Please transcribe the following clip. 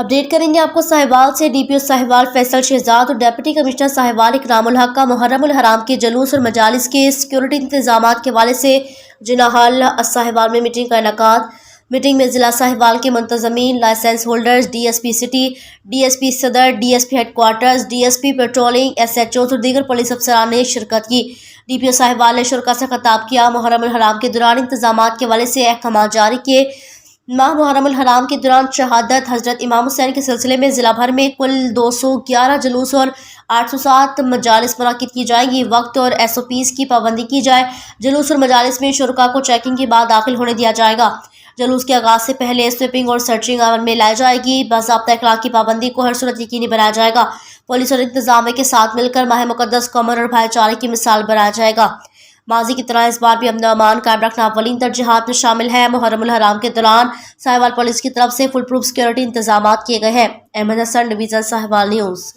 Update करेंगे आपको साहिवाल से। डीपीओ साहिवाल फैसल शहजाद और डिप्टी कमिश्नर साहिवाल इकरामुल हक का मुहर्रमुल हराम के जुलूस और मजालिस के सिक्योरिटी इंतजामात के हवाले से जिला हॉल साहिवाल में मीटिंग का इनेकाद। मीटिंग में जिला साहिवाल के मुंतजमीन, license holders, DSP city, DSP सदर, DSP headquarters, DSP patrolling, SHO और दीगर पुलिस अफसरान ने शिरकत की। डीपीओ साहिवाल ने शुरका से खिताब किया। मुहर्रमुल हराम के दौरान इंतजामात के हवाले से अहकाम जारी किए। माह मुहर्रमुल हराम के दौरान शहादत हजरत इमाम हुसैन के सिलसिले में जिला भर में कुल 211 जुलूस और 807 मजालिस मुनाकिद की जाएंगी। वक्त और एसओपीज की पाबंदी की जाए। जुलूस और मजालिस में शुरका को चेकिंग के बाद दाखिल होने दिया जाएगा। जुलूस के आगाज से पहले स्वीपिंग और सर्चिंग अमल में लाई जाएगी। बाज़ाब्ता इखलाक की पाबंदी को हर सूरत यकीनी बनाया जाएगा। पुलिस और इंतजामिया के साथ मिलकर माह मुकद्दस को अमन और भाईचारे की मिसाल बनाया जाएगा। माजी की तरह इस बार भी अमन अमान कायम रखना अव्वलीन तरजीहात में शामिल है। मुहर्रमुल हराम के दौरान साहिवाल पुलिस की तरफ से फुल प्रूफ सिक्योरिटी इंतजाम किए गए हैं। Ahmed Hasan, division Sahiwal news.